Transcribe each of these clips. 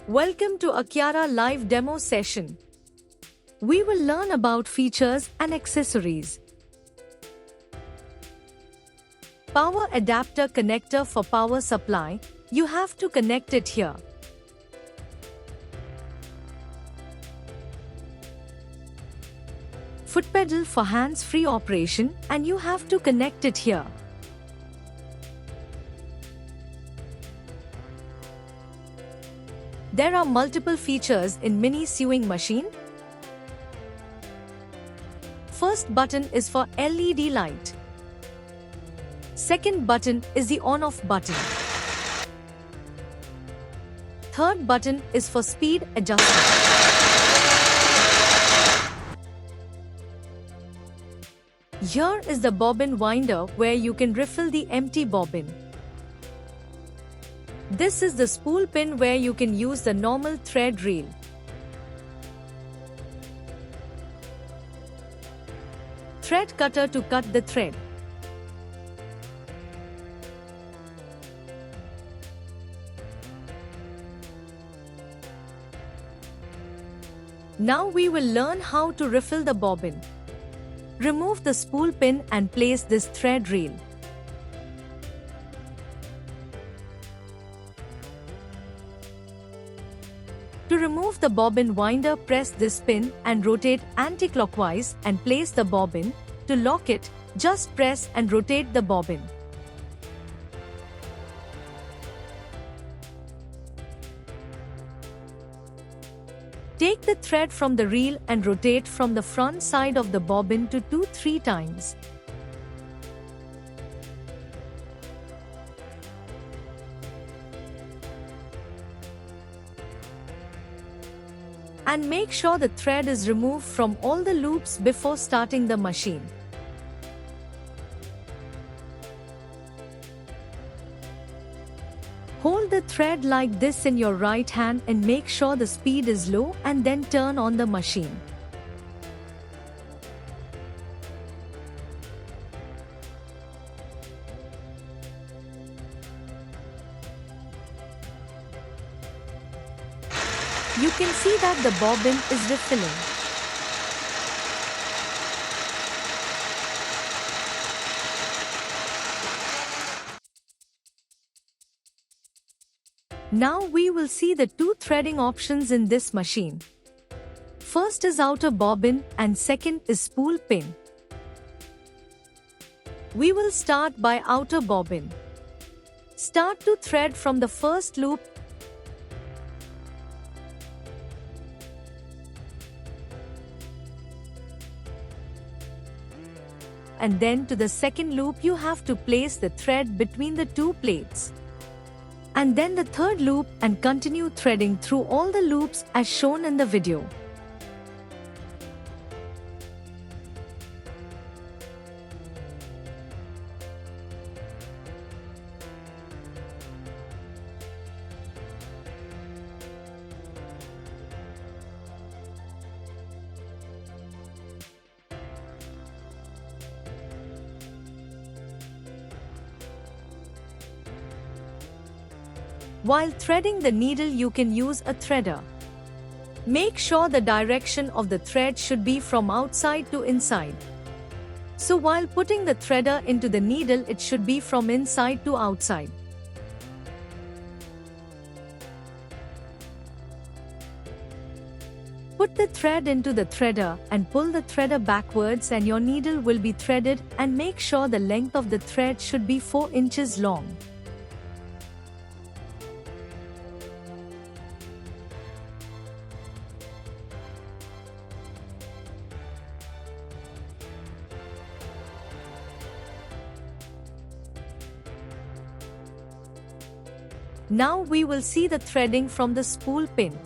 Welcome to Akiara live demo session. We will learn about features and accessories. Power adapter connector for power supply. You have to connect it here. Foot pedal for hands-free operation, and you have to connect it here. There are multiple features in mini sewing machine. First button is for LED light. Second button is the on-off button. Third button is for speed adjustment. Here is the bobbin winder where you can refill the empty bobbin. This is the spool pin where you can use the normal thread reel. Thread cutter to cut the thread. Now we will learn how to refill the bobbin. Remove the spool pin and place this thread reel. To remove the bobbin winder, press this pin and rotate anti-clockwise and place the bobbin. To lock it, just press and rotate the bobbin. Take the thread from the reel and rotate from the front side of the bobbin to 2-3 times. And make sure the thread is removed from all the loops before starting the machine. Hold the thread like this in your right hand and make sure the speed is low and then turn on the machine. You can see that the bobbin is refilling. Now we will see the two threading options in this machine. First is outer bobbin and second is spool pin. We will start by outer bobbin. Start to thread from the first loop. And then to the second loop you have to place the thread between the two plates. And then the third loop and continue threading through all the loops as shown in the video. While threading the needle, you can use a threader. Make sure the direction of the thread should be from outside to inside. So while putting the threader into the needle, it should be from inside to outside. Put the thread into the threader and pull the threader backwards and your needle will be threaded, and make sure the length of the thread should be 4 inches long. Now we will see the threading from the spool pin.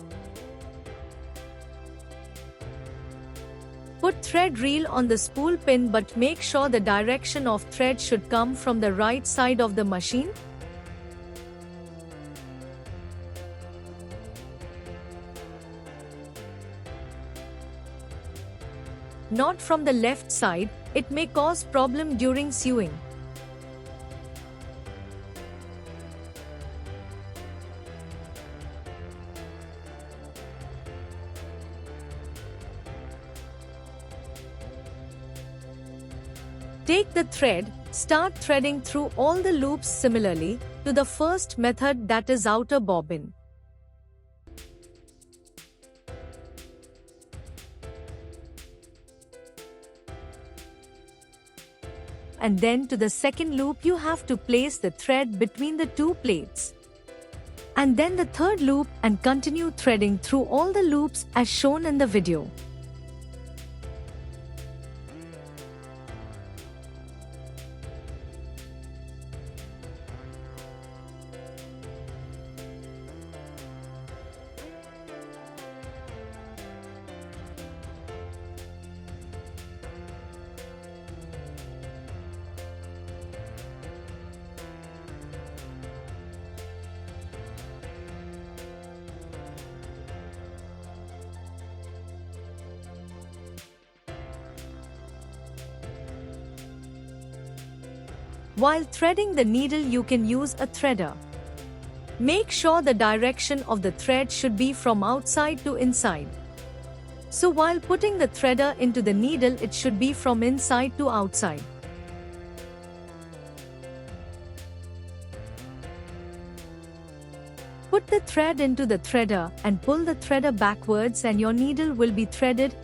Put thread reel on the spool pin, but make sure the direction of thread should come from the right side of the machine. Not from the left side, it may cause problem during sewing. Take the thread, start threading through all the loops similarly to the first method, that is outer bobbin. And then to the second loop you have to place the thread between the two plates. And then the third loop, and continue threading through all the loops as shown in the video. While threading the needle you can use a threader. Make sure the direction of the thread should be from outside to inside. So while putting the threader into the needle it should be from inside to outside. Put the thread into the threader and pull the threader backwards and your needle will be threaded.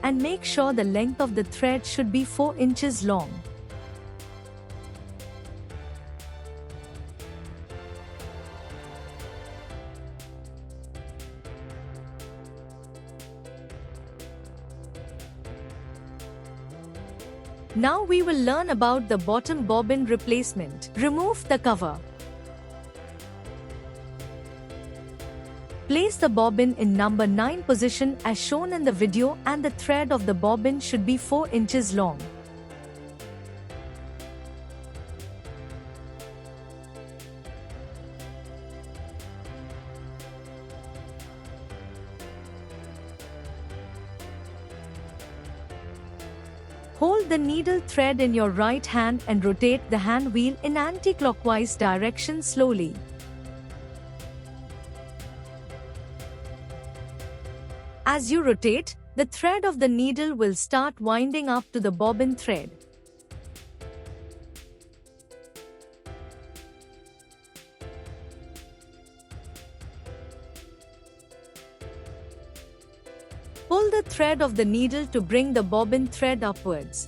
And make sure the length of the thread should be 4 inches long. Now we will learn about the bottom bobbin replacement. Remove the cover. Place the bobbin in number 9 position as shown in the video, and the thread of the bobbin should be 4 inches long. Hold the needle thread in your right hand and rotate the hand wheel in anti-clockwise direction slowly. As you rotate, the thread of the needle will start winding up to the bobbin thread. Pull the thread of the needle to bring the bobbin thread upwards.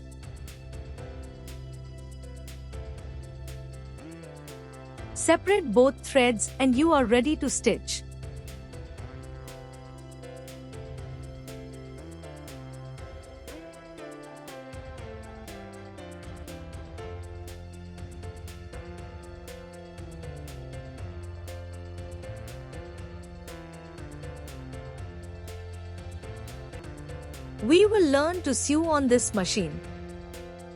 Separate both threads and you are ready to stitch. We will learn to sew on this machine.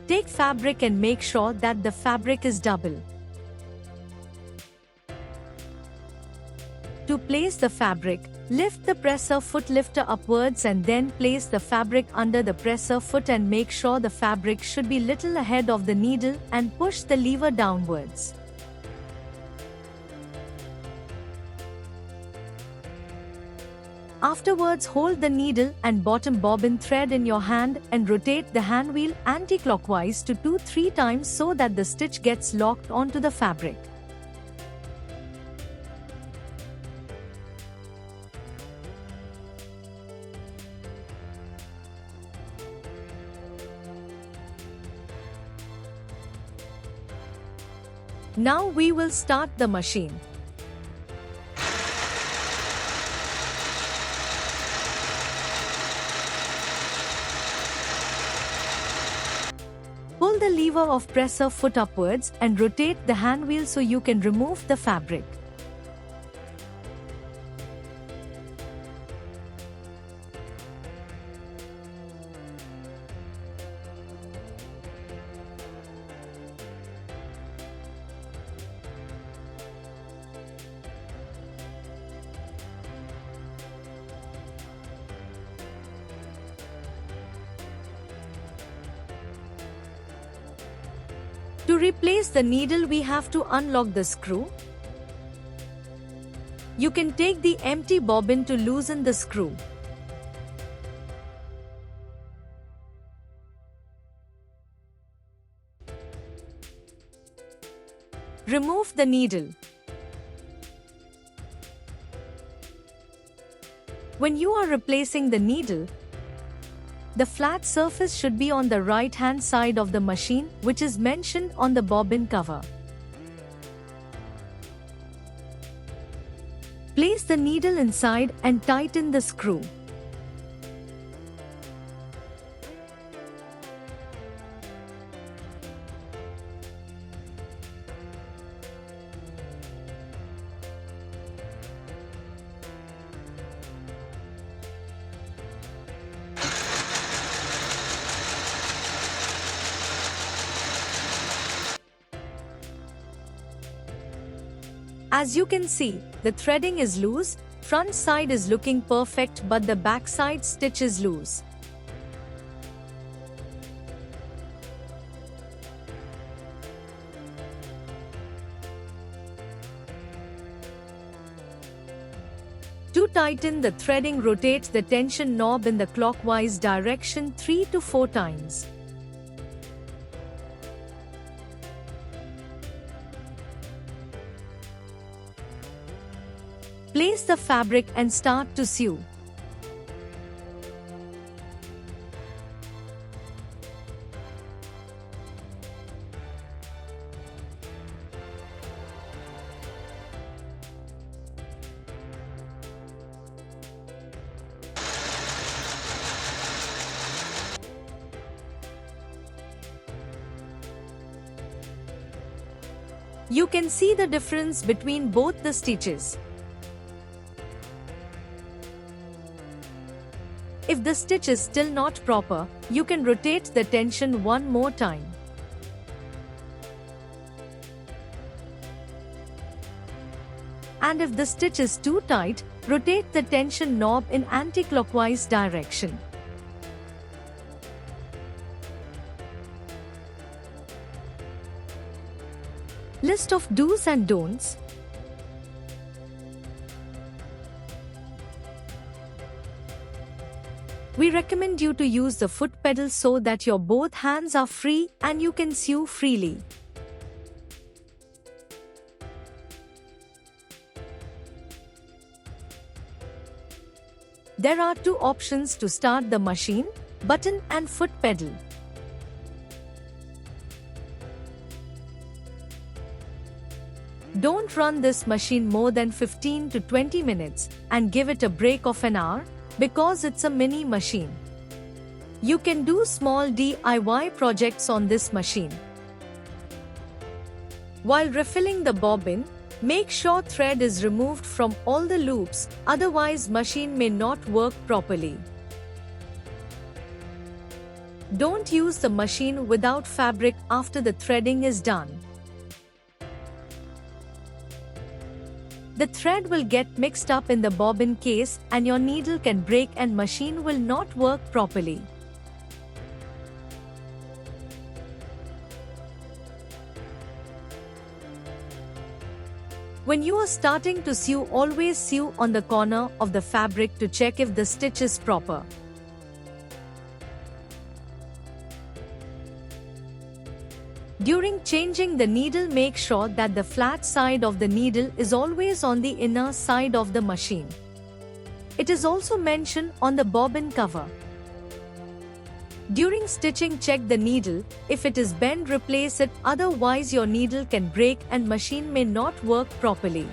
Take fabric and make sure that the fabric is double. To place the fabric, lift the presser foot lifter upwards and then place the fabric under the presser foot and make sure the fabric should be little ahead of the needle and push the lever downwards. Afterwards, hold the needle and bottom bobbin thread in your hand and rotate the hand wheel anti-clockwise to 2-3 times so that the stitch gets locked onto the fabric. Now we will start the machine. Pull the lever of presser foot upwards and rotate the hand wheel so you can remove the fabric. To replace the needle, we have to unlock the screw. You can take the empty bobbin to loosen the screw. Remove the needle. When you are replacing the needle, the flat surface should be on the right-hand side of the machine, which is mentioned on the bobbin cover. Place the needle inside and tighten the screw. As you can see, the threading is loose, front side is looking perfect but the back side stitch is loose. To tighten the threading, rotate the tension knob in the clockwise direction 3 to 4 times. Place the fabric and start to sew. You can see the difference between both the stitches. If the stitch is still not proper, you can rotate the tension one more time. And if the stitch is too tight, rotate the tension knob in anti-clockwise direction. List of do's and don'ts. We recommend you to use the foot pedal so that your both hands are free and you can sew freely. There are two options to start the machine: button and foot pedal. Don't run this machine more than 15 to 20 minutes and give it a break of an hour, because it's a mini machine. You can do small DIY projects on this machine. While refilling the bobbin, make sure thread is removed from all the loops, otherwise machine may not work properly. Don't use the machine without fabric after the threading is done. The thread will get mixed up in the bobbin case and your needle can break and machine will not work properly. When you are starting to sew, always sew on the corner of the fabric to check if the stitch is proper. During changing the needle, make sure that the flat side of the needle is always on the inner side of the machine. It is also mentioned on the bobbin cover. During stitching, check the needle. If it is bent, replace it, otherwise your needle can break and machine may not work properly.